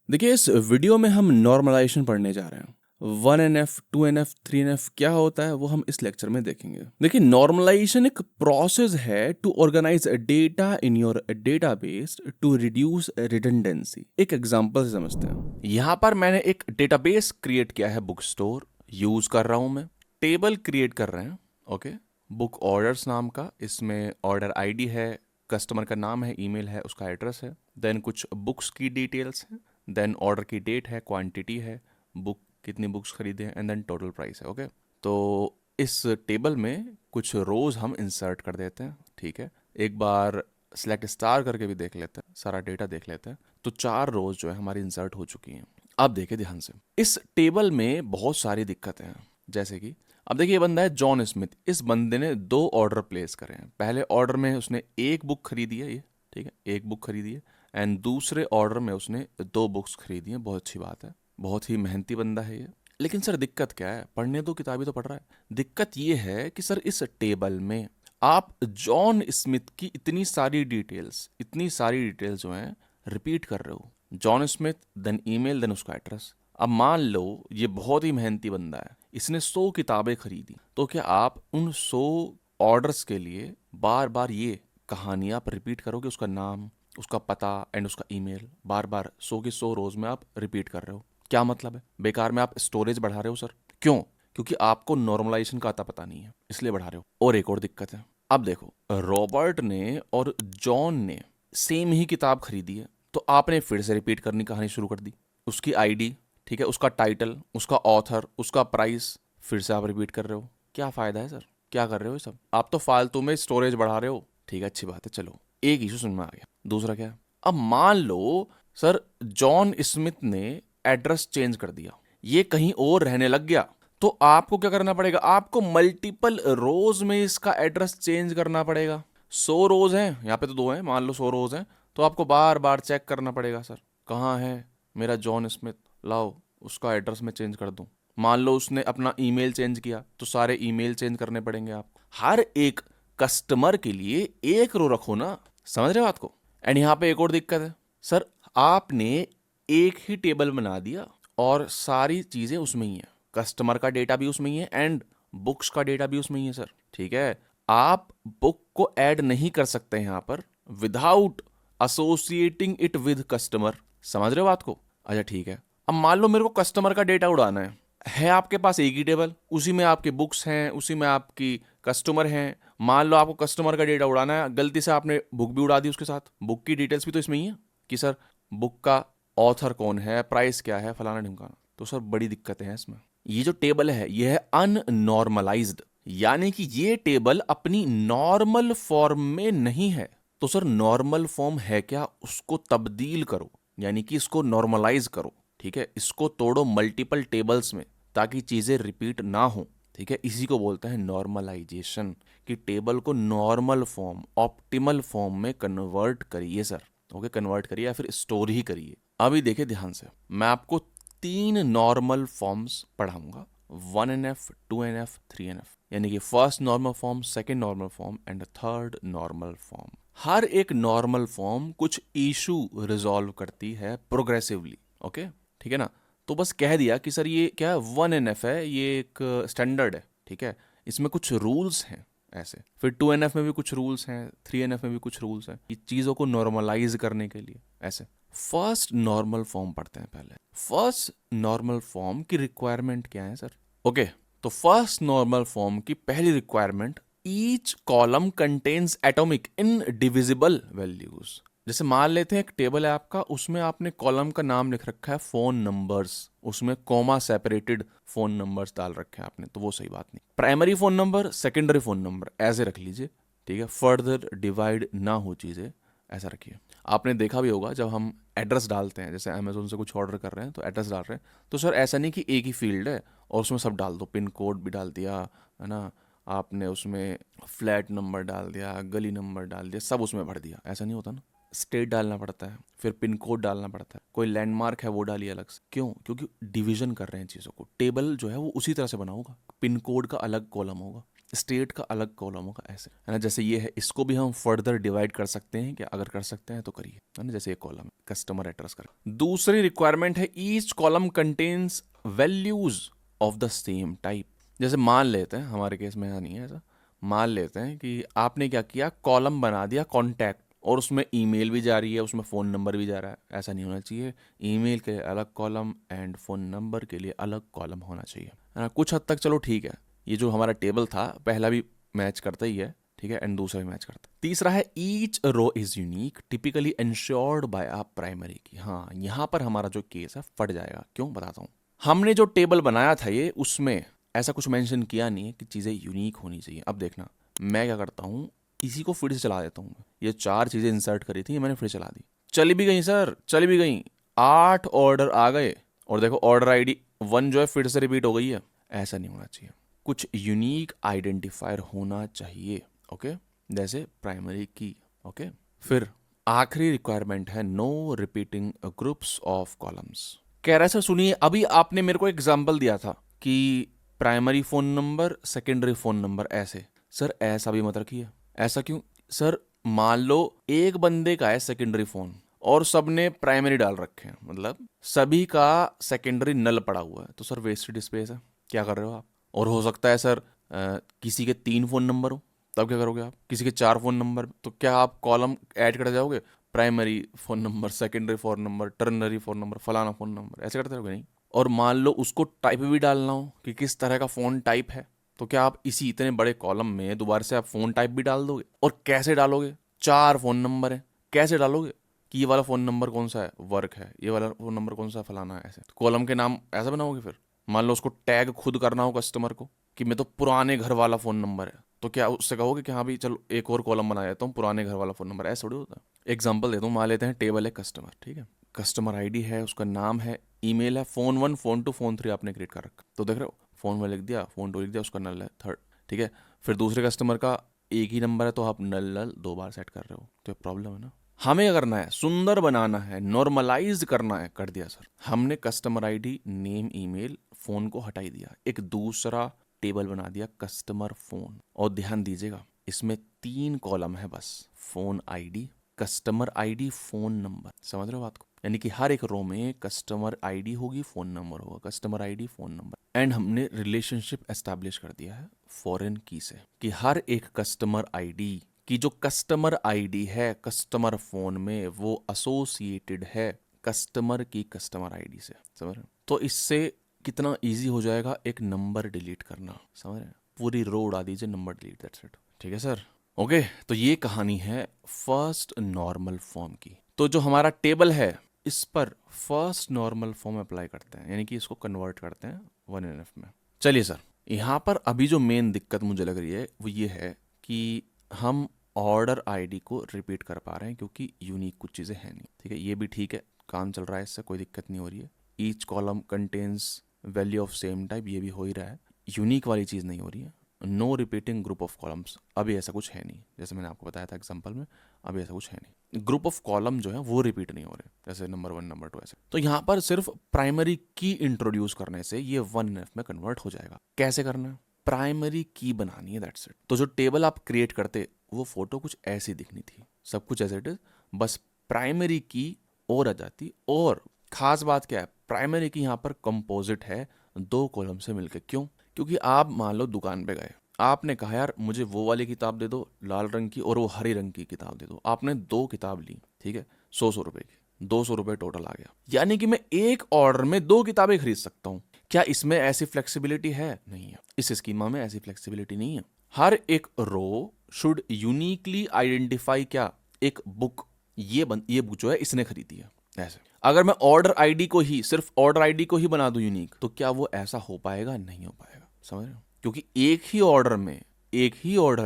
देखिए इस वीडियो में हम नॉर्मलाइजेशन पढ़ने जा रहे हैं। 1NF 2NF 3NF क्या होता है वो हम इस लेक्चर में देखेंगे। देखिए नॉर्मलाइजेशन एक प्रोसेस है to organize data in your database to reduce redundancy. एक एग्जांपल से समझते हैं। यहाँ पर मैंने एक डेटाबेस क्रिएट किया है, बुक स्टोर यूज कर रहा हूँ मैं। टेबल क्रिएट कर रहे हैं, ओके, बुक ऑर्डर्स नाम का। इसमें ऑर्डर आईडी है, कस्टमर का नाम है, ईमेल है, उसका एड्रेस है, देन कुछ बुक्स की डिटेल्स है, देन ऑर्डर की डेट है, क्वांटिटी है, बुक कितनी बुक्स खरीदे हैं, एंड देन टोटल प्राइस है। ओके, तो इस टेबल में कुछ रोज हम इंसर्ट कर देते हैं। ठीक है, एक बार सेलेक्ट स्टार करके भी देख लेते हैं, सारा डेटा देख लेते हैं। तो 4 रोज जो है हमारी इंसर्ट हो चुकी हैं। अब देखिए ध्यान से, इस टेबल में बहुत सारी दिक्कतें हैं। जैसे कि अब देखिए ये बंदा है जॉन स्मिथ। इस बंदे ने 2 ऑर्डर प्लेस करे हैं। पहले ऑर्डर में उसने एक बुक खरीदी है, ये ठीक है, एक बुक खरीदी है, एंड दूसरे ऑर्डर में उसने 2 बुक्स खरीदी हैं। बहुत अच्छी बात है, बहुत ही मेहनती बंदा है ये। लेकिन सर दिक्कत क्या है? पढ़ने दो, किताबी तो पढ़ रहा है। दिक्कत ये है कि सर इस टेबल में आप जॉन स्मिथ की इतनी सारी डिटेल्स जो हैं रिपीट कर रहे हो। John Smith, then email, then उसका एड्रेस। अब मान लो ये बहुत ही मेहनती बंदा है, इसने 100 किताबें खरीदी, तो क्या आप उन 100 ऑर्डर्स के लिए बार बार ये कहानियां आप रिपीट करोगे? उसका नाम, उसका पता एंड उसका ईमेल बार बार 100 की 100 रोज में आप रिपीट कर रहे हो। क्या मतलब है? बेकार में आप स्टोरेज बढ़ा रहे हो सर। क्यों? क्योंकि आपको नॉर्मलाइजेशन का आता पता नहीं है, इसलिए बढ़ा रहे हो। और एक और दिक्कत है, अब देखो, रॉबर्ट ने और जॉन ने सेम ही किताब खरीदी है, तो आपने फिर से रिपीट करनी कहानी शुरू कर दी। उसकी आईडी, ठीक है, उसका टाइटल, उसका ऑथर, उसका प्राइस, फिर से आप रिपीट कर रहे हो। क्या फायदा है सर? क्या कर रहे हो ये सब? आप तो फालतू में स्टोरेज बढ़ा रहे हो। ठीक है, अच्छी बात है, चलो एक इशू समझ में आ गया। दूसरा क्या है? अब मान लो सर जॉन स्मिथ ने एड्रेस चेंज कर दिया, ये कहीं और रहने लग गया, तो आपको क्या करना पड़ेगा? आपको मल्टीपल रोज में इसका एड्रेस चेंज करना पड़ेगा। 100 रोज हैं, यहाँ पे तो 2 हैं, मान लो 100 रोज हैं, तो आपको बार बार चेक करना पड़ेगा। सर कहाँ है मेरा जॉन स्मिथ? लाओ उसका एड्रेस मैं चेंज कर दूं। मान लो उसने अपना ईमेल चेंज किया, तो सारे ईमेल चेंज करने पड़ेंगे आप। हर एक कस्टमर के लिए एक रो रखो ना। समझ रहे हो बात को? एंड यहाँ पे एक और दिक्कत है सर, आपने एक ही टेबल बना दिया और सारी चीजें उसमें ही है। कस्टमर का डेटा भी उसमें ही है एंड बुक्स का डेटा भी उसमें ही है सर। ठीक है, आप बुक को ऐड नहीं कर सकते यहाँ पर without associating it with customer. समझ रहे हो बात को? अच्छा ठीक है, अब मान लो मेरे को कस्टमर का डेटा उड़ाना है आपके पास एक ही टेबल, उसी में आपके बुक्स हैं, उसी में आपकी कस्टमर हैं। मान लो आपको कस्टमर का डेटा उड़ाना है, गलती से आपने बुक भी उड़ा दी उसके साथ। बुक की डिटेल्स भी तो इसमें ही है कि सर बुक का ऑथर कौन है, प्राइस क्या है, फलाना ढिमकाना। तो सर बड़ी दिक्कतें हैं इसमें। ये जो टेबल है ये है अननॉर्मलाइज्ड, यानी कि ये टेबल अपनी नॉर्मल फॉर्म में नहीं है। तो सर नॉर्मल फॉर्म है क्या? उसको तब्दील करो, यानी कि इसको नॉर्मलाइज करो। ठीक है, इसको तोड़ो मल्टीपल टेबल्स में ताकि चीजें रिपीट ना हो। ठीक है, इसी को बोलते हैं नॉर्मलाइजेशन, कि टेबल को नॉर्मल फॉर्म, ऑप्टिमल फॉर्म में कन्वर्ट करिए सर। ओके, कन्वर्ट करिए या फिर स्टोर ही करिए। अभी देखिए ध्यान से, मैं आपको 3 नॉर्मल फॉर्म्स पढ़ाऊंगा, 1NF 2NF 3NF, यानी कि first normal form, second normal form and third normal form. हर एक नॉर्मल फॉर्म कुछ इशू रिजॉल्व करती है प्रोग्रेसिवली। ओके, ठीक है ना? तो बस कह दिया कि सर ये क्या है, 1NF है, ये एक स्टैंडर्ड है। ठीक है, इसमें कुछ रूल्स हैं ऐसे। फिर 2NF में भी कुछ रूल्स हैं, 3NF में भी कुछ रूल्स हैं, ये चीज़ों को नॉर्मलाइज करने के लिए ऐसे। फर्स्ट नॉर्मल फॉर्म पढ़ते हैं पहले। फर्स्ट नॉर्मल फॉर्म की रिक्वायरमेंट क्या है सर? ओके, तो फर्स्ट नॉर्मल फॉर्म की पहली requirement, each column contains atomic indivisible values. जैसे मान लेते हैं एक टेबल है आपका, उसमें आपने कॉलम का नाम लिख रखा है फोन नंबर्स, उसमें कॉमा सेपरेटेड फोन नंबर्स डाल रखे हैं आपने, तो वो सही बात नहीं। Primary phone number, secondary phone number ऐसे रख लीजिए। ठीक है, फर्दर डिवाइड ना हो चीज़ें, ऐसा रखिए। आपने देखा भी होगा जब हम एड्रेस डालते हैं, जैसे अमेजोन से कुछ ऑर्डर कर रहे हैं तो एड्रेस डाल रहे हैं, तो सर ऐसा नहीं कि एक ही फील्ड है और उसमें सब डाल दो, पिन कोड भी डाल दिया, है ना, आपने उसमें फ्लैट नंबर डाल दिया, गली नंबर डाल दिया, सब उसमें भर दिया। ऐसा नहीं होता ना, स्टेट डालना पड़ता है, फिर पिन कोड डालना पड़ता है, कोई लैंडमार्क है वो डालिए अलग से। क्यों? क्योंकि डिवीजन कर रहे हैं चीज़ों को। टेबल जो है वो उसी तरह से बना होगा, पिन कोड का अलग कॉलम होगा, स्टेट का अलग कॉलम होगा, ऐसे है ना। जैसे ये है, इसको भी हम फर्दर डिवाइड कर सकते हैं, क्या अगर कर सकते हैं तो करिए, है ना। जैसे ये कॉलम कस्टमर एड्रेस कर। दूसरी रिक्वायरमेंट है each column contains values of the same type. जैसे मान लेते हैं, हमारे केस में यहाँ नहीं है ऐसा, मान लेते हैं कि आपने क्या किया, कॉलम बना दिया कॉन्टैक्ट, और उसमें ईमेल भी जा रही है, उसमें फ़ोन नंबर भी जा रहा है। ऐसा नहीं होना चाहिए। ईमेल के लिए अलग कॉलम एंड फ़ोन नंबर के लिए अलग कॉलम होना चाहिए, है ना। कुछ हद तक चलो ठीक है, ये जो हमारा टेबल था पहला भी मैच करता ही है, ठीक है, एंड दूसरा भी मैच करता है। तीसरा है each row is unique typically ensured by a primary key. हाँ, यहाँ पर हमारा जो केस है फट जाएगा। क्यों, बताता हूँ। हमने जो टेबल बनाया था ये, उसमें ऐसा कुछ मेंशन किया नहीं है कि चीज़ें यूनिक होनी चाहिए। अब देखना, मैं क्या करता हूँ, इसी को फिर से चला देता हूँ। ये 4 चीज़ें इंसर्ट करी थी, ये मैंने फिर चला दी, चली भी गई सर, चली भी गई। 8 ऑर्डर आ गए, और देखो ऑर्डर आईडी 1 जो है फिर से रिपीट हो गई है। ऐसा नहीं होना चाहिए, कुछ यूनिक आइडेंटिफायर होना चाहिए, ओके, जैसे प्राइमरी की, ओके। फिर आखिरी रिक्वायरमेंट है no repeating groups of columns. कह रहा है सर सुनिए, अभी आपने मेरे को एग्जाम्पल दिया था कि primary phone number, secondary phone number, ऐसे। सर ऐसा भी मत रखिए। ऐसा क्यों सर? मान लो एक बंदे का है सेकेंडरी फ़ोन और सबने प्राइमरी डाल रखे हैं, मतलब सभी का सेकेंडरी नल पड़ा हुआ है, तो सर वेस्टेड स्पेस है। क्या कर रहे हो आप? और हो सकता है सर किसी के 3 फ़ोन नंबर हो, तब क्या करोगे आप? किसी के 4 फ़ोन नंबर, तो क्या आप कॉलम ऐड करते जाओगे? Primary phone number, secondary phone number, ternary phone number, फलाना फ़ोन नंबर, ऐसे करते रहोगे? नहीं। और मान लो उसको टाइप भी डालना हो कि किस तरह का फ़ोन टाइप है, तो क्या आप इसी इतने बड़े कॉलम में दोबारा से आप फ़ोन टाइप भी डाल दोगे? और कैसे डालोगे? 4 फ़ोन नंबर है, कैसे डालोगे कि ये वाला फ़ोन नंबर कौन सा है, वर्क है, ये वाला फ़ोन नंबर कौन सा है, फलाना है, ऐसे। तो कॉलम के नाम ऐसा बनाओगे फिर? मान लो उसको टैग खुद करना हो कस्टमर को कि मैं तो पुराने घर वाला फ़ोन नंबर है, तो क्या उससे कहोगे कि हाँ भाई चलो एक और कॉलम बना देता हूँ, पुराने घर वाला फ़ोन नंबर? ऐसा थोड़ी होता है। एग्जाम्पल देता हूँ, मान लेते हैं टेबल है कस्टमर, ठीक है, कस्टमर आईडी है, उसका नाम है, ईमेल है, फ़ोन 1, फ़ोन 2, फ़ोन 3 आपने क्रिएट कर रखा, तो देख रहे हो, फ़ोन 1 लिख दिया, फ़ोन 2 लिख दिया, उसका नल है 3rd, ठीक है। फिर दूसरे कस्टमर का एक ही नंबर है, तो आप नल नल 2 बार सेट कर रहे हो, तो प्रॉब्लम है ना। हमें क्या करना है, सुंदर बनाना है, नॉर्मलाइज करना है, कर दिया सर। हमने customer ID, name, email, phone को हटाई दिया, एक दूसरा टेबल बना दिया कस्टमर फ़ोन। और ध्यान दीजिएगा, इसमें 3 कॉलम है बस, phone ID, customer ID, phone number. समझ रहे हो बात को? यानी कि हर एक रो में कस्टमर आईडी होगी, फ़ोन नंबर होगा, customer ID, phone number. And हमने रिलेशनशिप एस्टैब्लिश कर दिया है फॉरेन की से कि हर एक कस्टमर आईडी की जो कस्टमर आईडी है कस्टमर फ़ोन में, वो एसोसिएटेड है कस्टमर की कस्टमर आईडी से। समझ रहे हो? तो इससे कितना ईजी हो जाएगा एक नंबर डिलीट करना। समझ रहे हैं? पूरी रो उड़ा दीजिए, नंबर डिलीट, दैट्स इट। ठीक है सर, ओके। तो ये कहानी है फर्स्ट नॉर्मल फॉर्म की। तो जो हमारा टेबल है, इस पर फर्स्ट नॉर्मल फॉर्म अप्लाई करते हैं, यानी कि इसको कन्वर्ट करते हैं 1NF में। चलिए सर, यहाँ पर अभी जो मेन दिक्कत मुझे लग रही है वो ये है कि हम ऑर्डर आईडी को रिपीट कर पा रहे हैं क्योंकि यूनिक कुछ चीज़ें हैं नहीं। ठीक है, ये भी ठीक है, काम चल रहा है, इससे कोई दिक्कत नहीं हो रही है। Each column contains value of same type, ये भी हो ही रहा है। यूनिक वाली चीज़ नहीं हो रही है। No repeating group of columns, अभी ऐसा कुछ है नहीं, जैसे मैंने आपको बताया था एग्जांपल में, अभी ऐसा कुछ है नहीं। ग्रुप ऑफ कॉलम जो है वो रिपीट नहीं हो रहे, जैसे नंबर 1, नंबर 2, ऐसे। तो यहाँ पर सिर्फ प्राइमरी की इंट्रोड्यूस करने से ये 1NF में कन्वर्ट हो जाएगा। कैसे करना है? प्राइमरी की बनानी है, दैट्स इट। तो जो टेबल आप क्रिएट करते, वो फोटो कुछ ऐसी दिखनी थी, सब कुछ एज इट इज, बस प्राइमरी की और आ जाती। और खास बात क्या है, प्राइमरी की यहाँ पर कंपोजिट है 2 कॉलम से मिलकर। क्यों? क्योंकि आप मान लो दुकान पे गए, आपने कहा यार मुझे वो वाली किताब दे दो लाल रंग की और वो हरी रंग की किताब दे दो। आपने 2 किताब ली, ठीक है, 100 रुपए की, 200 रुपए टोटल आ गया। यानी कि मैं एक ऑर्डर में 2 किताबें खरीद सकता हूँ। क्या इसमें ऐसी फ्लेक्सिबिलिटी है? नहीं है, इस स्कीमा में ऐसी फ्लेक्सिबिलिटी नहीं है। हर एक रो शुड यूनिकली आइडेंटिफाई क्या, एक बुक, ये बुक जो है इसने खरीदी है, ऐसे। अगर मैं ऑर्डर आईडी को ही, सिर्फ ऑर्डर आईडी को ही बना दूं यूनिक, तो क्या वो ऐसा हो पाएगा? नहीं हो पाएगा। समझ रहे हो? क्योंकि एक ही ऑर्डर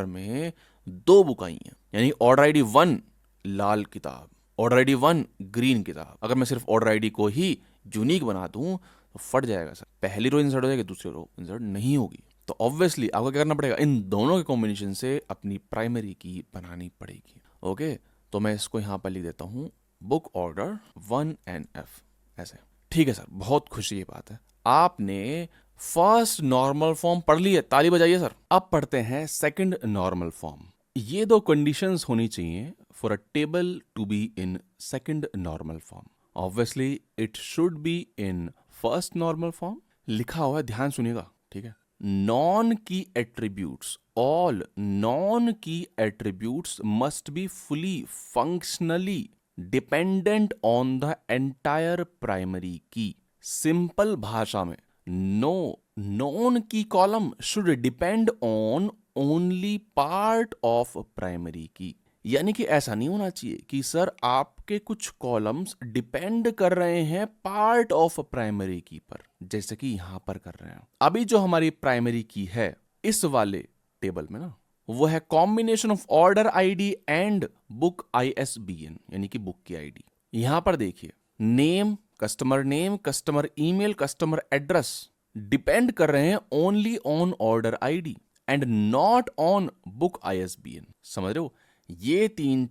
में 2 बुक आई हैं, यानी ऑर्डर आईडी 1 लाल किताब, ऑर्डर आईडी 1 ग्रीन किताब। अगर मैं सिर्फ ऑर्डर आईडी को ही यूनिक बना दूं तो फट जाएगा सर, पहली रो इंसर्ट हो जाएगी, दूसरी रो इंसर्ट नहीं होगी। तो ऑब्वियसली आपको क्या करना पड़ेगा, इन दोनों के कॉम्बिनेशन से अपनी प्राइमरी की बनानी पड़ेगी। ओके, तो मैं इसको यहाँ पर लिख देता हूँ, बुक ऑर्डर 1NF, ऐसे। ठीक है सर, बहुत खुशी की बात है, आपने फर्स्ट नॉर्मल फॉर्म पढ़ लिए, ताली बजाइए सर। अब पढ़ते हैं सेकंड नॉर्मल फॉर्म। ये दो कंडीशंस होनी चाहिए for a table to be in second normal form. Obviously it should be in first normal form. लिखा हुआ है, ध्यान सुनिएगा, ठीक है। Non key attributes, all non key attributes must be fully functionally dependent on the entire primary key. Simple भाषा में, no non key column should depend on only part of primary key. यानी कि ऐसा नहीं होना चाहिए कि सर आपके कुछ कॉलम्स डिपेंड कर रहे हैं पार्ट ऑफ प्राइमरी की पर, जैसे कि यहां पर कर रहे हैं। अभी जो हमारी प्राइमरी की है इस वाले टेबल में ना, वो है combination of order ID and book ISBN, यानी कि बुक की आईडी। यहां पर देखिए, name, customer email, customer address depend कर रहे हैं only on order ID and not on book ISBN. समझ रहे हो? ये तीन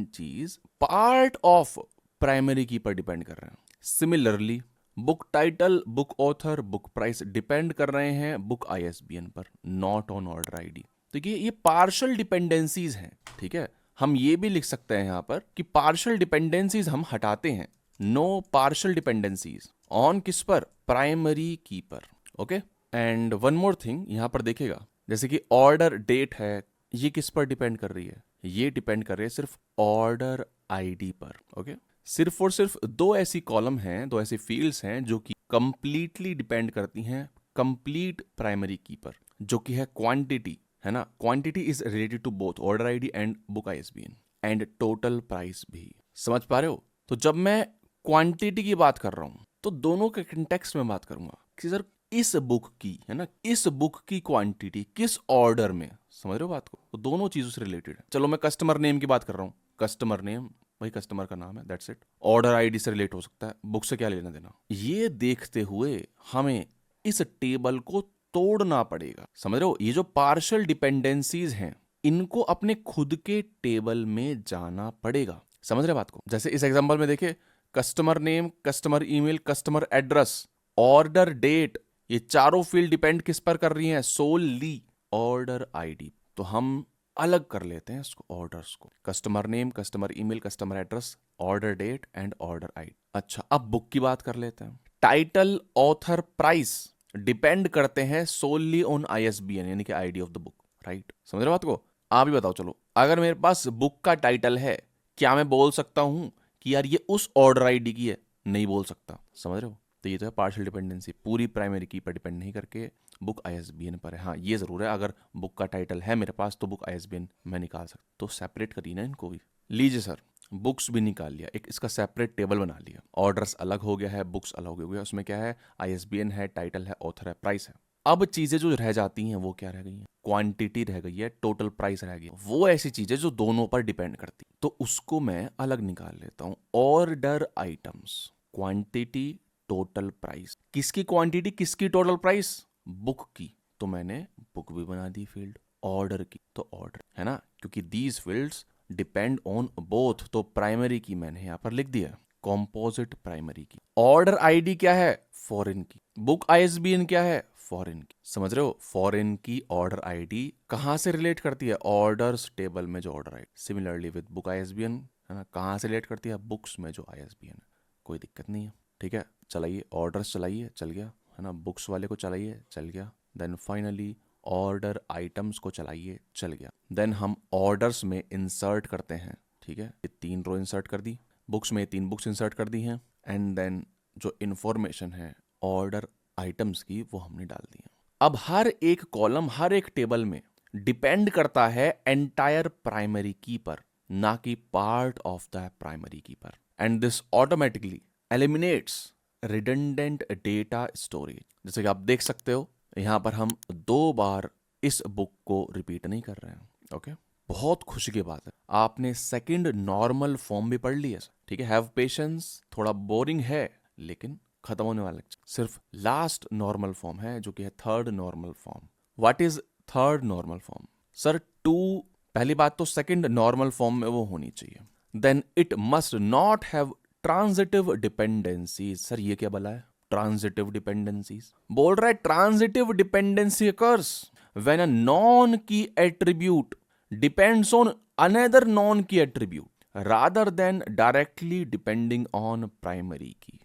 चीज पार्ट ऑफ प्राइमरी की पर डिपेंड कर रहे हैं। Similarly book title, book author, book price depend कर रहे हैं बुक आईएसबीएन पर, नॉट ऑन ऑर्डर आईडी। देखिए ये पार्शियल डिपेंडेंसीज हैं, ठीक है। हम ये भी लिख सकते हैं यहां पर कि पार्शियल डिपेंडेंसीज हम हटाते हैं, नो पार्शियल डिपेंडेंसीज ऑन किस पर, प्राइमरी की पर। Okay, and one more thing यहां पर देखिएगा, जैसे कि ऑर्डर डेट है, ये किस पर डिपेंड कर रही है, ये डिपेंड कर रही है सिर्फ ऑर्डर आईडी पर। ओके, सिर्फ और सिर्फ दो ऐसी कॉलम हैं, दो ऐसी फील्ड्स हैं जो कि कंप्लीटली डिपेंड करती हैं कंप्लीट प्राइमरी की पर, जो कि है क्वांटिटी, है ना। Quantity is related to both order ID and book ISBN and total price भी। समझ पा रहे हो? तो जब मैं क्वांटिटी की बात कर रहा हूं तो दोनों के कंटेक्स्ट में बात करूंगा कि सर इस बुक की, है ना, इस बुक की क्वांटिटी किस ऑर्डर में। समझ रहे हो बात को? तो दोनों चीजों से रिलेटेड है। चलो मैं कस्टमर नेम की बात कर रहा हूं, कस्टमर नेम भाई कस्टमर का नाम है, दैट्स इट। ऑर्डर आईडी से रिलेट हो सकता है, बुक से क्या लेना देना। ये देखते हुए हमें इस टेबल को तोड़ना पड़ेगा। समझ रहे हो? ये जो पार्शियल डिपेंडेंसीज हैं इनको अपने खुद के टेबल में जाना पड़ेगा। समझ रहे बात को? जैसे इस एग्जांपल में देखिए, customer name, customer email, customer address, order date, ये चारों फील्ड डिपेंड किस पर कर रही हैं, सोलली ऑर्डर आईडी। तो हम अलग कर लेते हैं इसको, ऑर्डर्स को, customer name, customer email, customer address, order date and order ID. अच्छा, अब बुक की बात कर लेते हैं। टाइटल, ऑथर, प्राइस डिपेंड करते हैं सोलली ऑन आईएसबीएन, यानी कि ID of the book, right. समझ रहे बात को? आप ही बताओ, चलो अगर मेरे पास बुक का टाइटल है, क्या मैं बोल सकता हूं कि यार ये उस ऑर्डर आईडी की है? नहीं बोल सकता। समझ रहे हो? तो ये तो है पार्शियल डिपेंडेंसी, पूरी प्राइमरी की पर डिपेंड नहीं करके बुक आईएसबीएन पर है। हाँ ये जरूर है, अगर बुक का टाइटल है मेरे पास तो बुक आईएसबीएन मैं निकाल सकता। तो सेपरेट करिए ना इनको भी। लीजिए सर, बुक्स भी निकाल लिया, एक इसका सेपरेट टेबल बना लिया। ऑर्डर्स अलग हो गया है, बुक्स अलग हो गया, उसमें क्या है, आईएसबीएन है, टाइटल है, ऑथर है, प्राइस है। अब चीजें जो रह जाती हैं वो क्या रह गई हैं? क्वांटिटी रह गई है, टोटल प्राइस रह गई है। वो ऐसी चीजें जो दोनों पर डिपेंड करती, तो उसको मैं अलग निकाल लेता हूं। Order items, quantity, total price. किसकी क्वांटिटी, किसकी टोटल प्राइस? बुक की। तो मैंने बुक भी बना दी फील्ड। ऑर्डर की तो ऑर्डर, है ना, क्योंकि these fields depend on both, तो प्राइमरी की मैंने यहां पर लिख दिया, कॉम्पोजिट प्राइमरी की। ऑर्डर आईडी क्या है? फॉरेन की। बुक आईएसबीएन क्या है? फॉरेन की। समझ रहे हो? फॉरेन की ऑर्डर आईडी कहां से रिलेट करती है? ऑर्डर्स टेबल में जो order ID. Similarly with book ISBN, है ना, कहां से रिलेट करती है? बुक्स में जो आईएसबीएन है। कोई दिक्कत नहीं है, ठीक है। चलाइए, ऑर्डर्स चलाइए, चल गया, है ना, बुक्स वाले को चलाइए, चल गया। देन फाइनली ऑर्डर आइटम्स को चलाइए, चल गया। देन हम ऑर्डर्स में इंसर्ट करते हैं, ठीक है। ये 3 रो इंसर्ट कर दी, बुक्स में 3 बुक्स इंसर्ट कर दी हैं, एंड देन जो इंफॉर्मेशन है ऑर्डर आइटम्स की वो हमने डाल दी है। अब हर एक कॉलम, हर एक टेबल में डिपेंड करता है एंटायर प्राइमरी की पर, ना कि पार्ट ऑफ द प्राइमरी की पर। And this automatically eliminates redundant data storage. जैसे कि आप देख सकते हो यहां पर हम 2 बार इस बुक को रिपीट नहीं कर रहे हैं। ओके, बहुत खुशी की बात है, आपने सेकंड नॉर्मल फॉर्म भी पढ़ लिया, ठीक है। हैव पेशेंस, थोड़ा बोरिंग है लेकिन खत्म होने वाला है। सिर्फ लास्ट नॉर्मल फॉर्म है जो कि है third normal form. What is third normal form? Sir पहली बात तो सेकंड नॉर्मल फॉर्म में वो होनी चाहिए। Then it must not have transitive dependency. Sir ये क्या भला है? Transitive dependencies. बोल रहा है transitive dependency occurs when a non key attribute depends on another non key attribute rather than directly depending on primary key।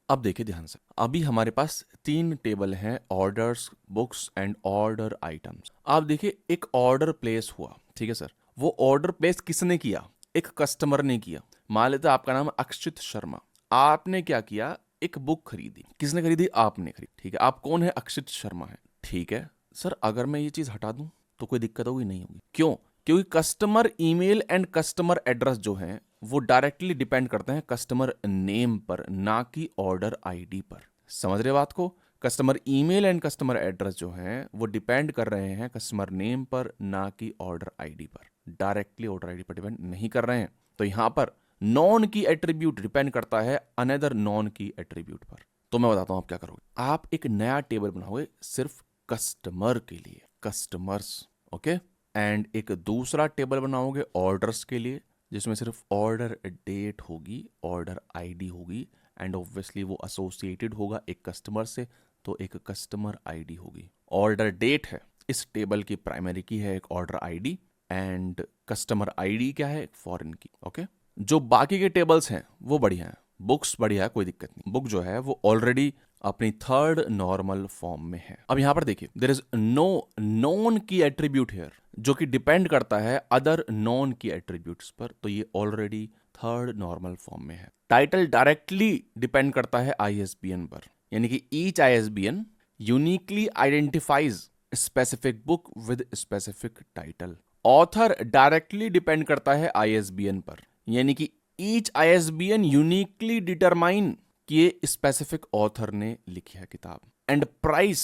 अब देखिए ध्यान से, अभी हमारे पास 3 टेबल हैं, orders, books and order items. आप देखिए एक ऑर्डर प्लेस हुआ, ठीक है सर, वो ऑर्डर प्लेस किसने किया? एक कस्टमर ने किया। मान लेते आपका नाम अक्षित शर्मा, आपने क्या किया? एक बुक खरीदी। किसने खरीदी? आपने खरीदी, ठीक है। आप कौन है? अक्षित शर्मा है, ठीक है सर। अगर मैं ये चीज हटा दूं तो कोई दिक्कत होगी? नहीं होगी। क्यों? क्योंकि customer email and customer address जो है वो डायरेक्टली डिपेंड करते हैं कस्टमर नेम पर, ना कि ऑर्डर आईडी पर। समझ रहे बात को? Customer email and customer address जो है वो डिपेंड कर रहे हैं कस्टमर नेम पर, ना कि ऑर्डर आईडी पर। डायरेक्टली ऑर्डर आईडी पर डिपेंड नहीं कर रहे हैं। तो यहां पर नॉन की एट्रीब्यूट डिपेंड करता है अनदर नॉन की एट्रीब्यूट पर। तो मैं बताता हूं आप क्या करोगे। आप एक नया टेबल बनाओगे सिर्फ कस्टमर के लिए, कस्टमर्स, ओके, एंड एक दूसरा टेबल बनाओगे ऑर्डर्स के लिए, जिसमें सिर्फ ऑर्डर डेट होगी, ऑर्डर आईडी होगी, एंड ऑब्वियसली वो एसोसिएटेड होगा एक कस्टमर से, तो एक कस्टमर आईडी होगी। ऑर्डर डेट है इस टेबल की प्राइमरी की है, एक order ID, and customer ID क्या है? एक फॉरेन की, ओके। जो बाकी के टेबल्स हैं वो बढ़िया हैं, बुक्स बढ़िया है, कोई दिक्कत नहीं। बुक जो है वो ऑलरेडी अपनी थर्ड नॉर्मल फॉर्म में है। अब यहां पर देखिए there is no non key attribute here, जो कि डिपेंड करता है अदर नॉन की एट्रीब्यूट्स पर, तो ये ऑलरेडी थर्ड नॉर्मल फॉर्म में है। टाइटल डायरेक्टली डिपेंड करता है आईएसबीएन पर, यानी कि each ISBN uniquely identifies specific book with specific title. Author directly depend करता है आईएसबीएन पर, यानी कि ईच आईएसबीएन यूनिकली डिटरमाइन कि ये स्पेसिफिक ऑथर ने लिखी है किताब। And price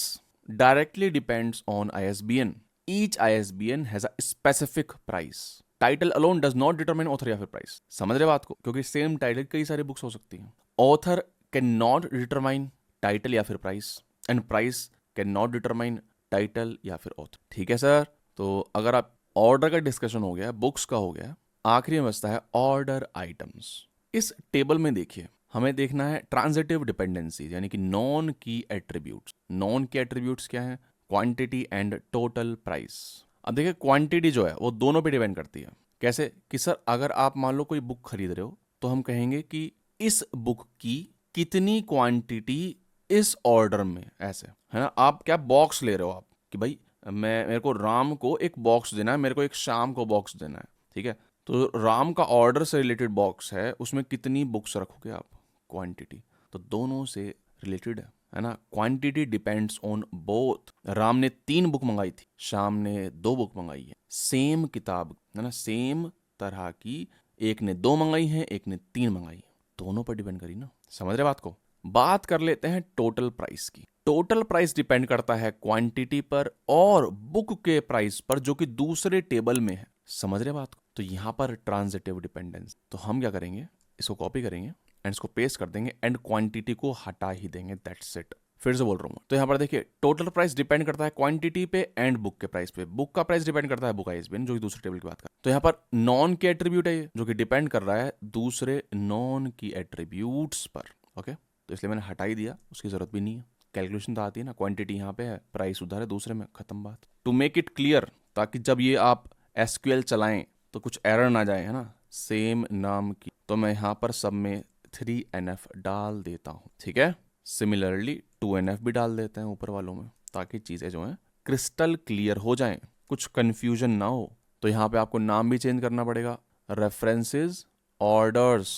directly depends on ISBN. Each ISBN has a specific price. Title alone does not determine author या फिर प्राइस। समझ रहे बात को? क्योंकि सेम टाइटल कई सारी बुक्स हो सकती हैं। Author can not determine title या फिर price, and price can not determine title या फिर ऑथर। ठीक है सर। तो अगर आप ऑर्डर का डिस्कशन हो गया, बुक्स का हो गया, आखिरी में बचता है ऑर्डर आइटम्स। इस टेबल में देखिए हमें देखना है ट्रांजिटिव डिपेंडेंसी, यानी कि non key attributes. Non key attributes क्या है? Quantity and total price. अब देखिए क्वांटिटी जो है वो दोनों पे डिपेंड करती है। कैसे? कि सर अगर आप मान लो कोई बुक खरीद रहे हो तो हम कहेंगे कि इस बुक की कितनी क्वांटिटी इस ऑर्डर में, ऐसे है ना। आप क्या बॉक्स ले रहे हो आप कि भाई मेरे को राम को एक बॉक्स देना है, मेरे को एक शाम को बॉक्स देना है, ठीक है। तो राम का ऑर्डर से रिलेटेड बॉक्स है, उसमें कितनी बुक्स रखोगे आप? क्वांटिटी। तो दोनों से रिलेटेड है ना। Quantity depends on both. Ram ने 3 बुक मंगाई थी, श्याम ने 2 बुक मंगाई है, सेम किताब है ना, सेम तरह की। एक ने 2 मंगाई है, एक ने 3 मंगाई है, दोनों पर डिपेंड करी ना। समझ रहे बात को? बात कर लेते हैं टोटल प्राइस की। टोटल प्राइस डिपेंड करता है क्वांटिटी पर और बुक के प्राइस पर, जो कि दूसरे टेबल में है। समझ रहे बात को? तो यहां पर ट्रांजिटिव डिपेंडेंस। तो हम क्या करेंगे, इसको कॉपी करेंगे एंड इसको पेस्ट कर देंगे एंड क्वांटिटी को हटा ही देंगे, दैट्स इट। फिर से बोल रहा हूँ। तो यहाँ पर देखिए टोटल प्राइस डिपेंड करता है क्वांटिटी पे एंड बुक के प्राइस पे। बुक का प्राइस डिपेंड करता है बुक आईएसबीएन, जो कि दूसरे टेबल की बात कर। तो यहाँ पर नॉन के एट्रीब्यूट है ये, जो कि डिपेंड कर रहा है दूसरे नॉन की एट्रीब्यूट्स पर, ओके। तो इसलिए मैंने हटा ही दिया, उसकी जरूरत भी नहीं है। कैलकुलेशन तो आती है ना, क्वांटिटी यहाँ पे है, प्राइस उधर है दूसरे में, खत्म बात। टू मेक इट क्लियर, ताकि जब ये आप एसक्यूएल चलाएं तो कुछ एरर ना जाए, है ना, सेम नाम की, तो मैं यहाँ पर सब में 3NF डाल देता हूँ, ठीक है। सिमिलरली 2NF भी डाल देते हैं ऊपर वालों में, ताकि चीज़ें जो हैं क्रिस्टल क्लियर हो जाएं, कुछ कंफ्यूजन ना हो। तो यहाँ पे आपको नाम भी चेंज करना पड़ेगा। References, orders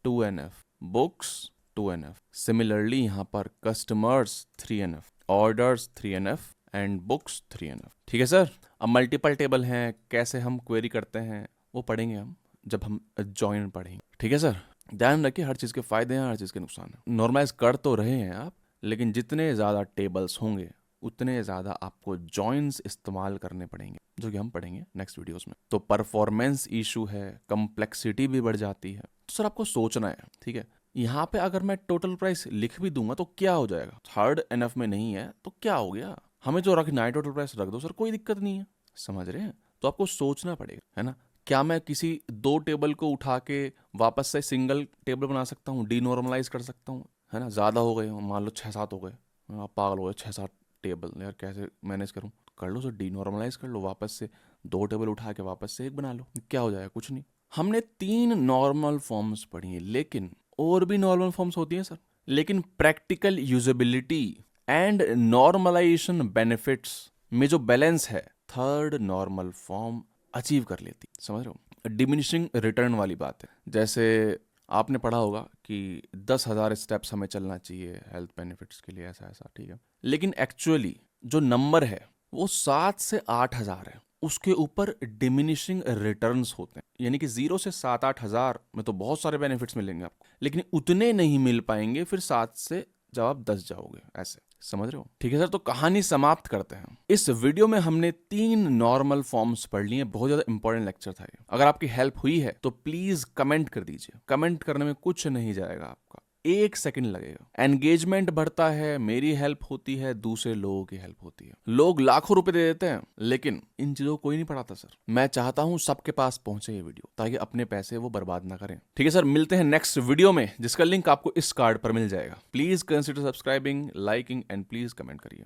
2NF, books 2NF। Similarly यहाँ पर customers 3NF, orders 3NF and books 3NF। ठीक है सर। अब मल्टीपल टेबल हैं, कैसे हम क्वेरी करते हैं वो पढ़ेंगे हम जब हम जॉइन पढ़ेंगे, ठीक है सर। ध्यान रखिए हर चीज़ के फायदे हैं, हर चीज़ के नुकसान हैं। नॉर्मलाइज कर तो रहे हैं आप, लेकिन जितने ज़्यादा टेबल्स होंगे उतने ज़्यादा आपको जॉइंस इस्तेमाल करने पड़ेंगे, जो कि हम पढ़ेंगे नेक्स्ट वीडियोस में। तो परफॉर्मेंस इशू है, कम्प्लेक्सिटी भी बढ़ जाती है। तो सर आपको सोचना है, ठीक है। यहाँ पे अगर मैं टोटल प्राइस लिख भी दूंगा तो क्या हो जाएगा? 3NF में नहीं है तो क्या हो गया? हमें जो रखना है टोटल प्राइस रख दो सर, कोई दिक्कत नहीं है। समझ रहे हैं? तो आपको सोचना पड़ेगा, है ना। क्या मैं किसी 2 टेबल को उठा के वापस से सिंगल टेबल बना सकता हूँ, डीनॉर्मलाइज कर सकता हूँ? है ना, ज़्यादा हो गए, मान लो 6-7 हो गए, आप पागल हो गए, 6-7 टेबल यार कैसे मैनेज करूँ, कर लो सर, डीनॉर्मलाइज कर लो, वापस से 2 टेबल उठा के वापस से 1 बना लो, क्या हो जाएगा, कुछ नहीं। हमने 3 नॉर्मल फॉर्म्स पढ़ी हैं, लेकिन और भी नॉर्मल फॉर्म्स होती हैं सर, लेकिन practical usability and normalization benefits में जो बैलेंस है थर्ड नॉर्मल फॉर्म अचीव कर लेती, समझ रहे हो। डिमिनिशिंग रिटर्न वाली बात है, जैसे आपने पढ़ा होगा कि 10,000 स्टेप्स हमें चलना चाहिए हेल्थ बेनिफिट्स के लिए, ऐसा ऐसा, ठीक है, लेकिन एक्चुअली जो नंबर है वो 7 से 8,000 है, उसके ऊपर डिमिनिशिंग रिटर्न्स होते हैं, यानी कि 0 से 7-8 हज़ार में तो बहुत सारे बेनिफिट्स मिलेंगे आपको, लेकिन उतने नहीं मिल पाएंगे फिर 7 से जब आप 10 जाओगे, ऐसे, समझ रहे हो। ठीक है सर, तो कहानी समाप्त करते हैं। इस वीडियो में हमने 3 नॉर्मल फॉर्म्स पढ़ लिए हैं, बहुत ज्यादा इंपॉर्टेंट लेक्चर था ये। अगर आपकी हेल्प हुई है तो प्लीज कमेंट कर दीजिए, कमेंट करने में कुछ नहीं जाएगा आपका, 1 सेकंड लगेगा। एंगेजमेंट बढ़ता है, मेरी हेल्प होती है, दूसरे लोगों की हेल्प होती है। लोग लाखों रुपए दे देते हैं, लेकिन इन चीजों को कोई नहीं पढ़ाता सर। मैं चाहता हूं सबके पास पहुंचे ये वीडियो, ताकि अपने पैसे वो बर्बाद ना करें। ठीक है सर, मिलते हैं नेक्स्ट वीडियो में, जिसका लिंक आपको इस कार्ड पर मिल जाएगा। Please consider subscribing, liking and please comment करिए।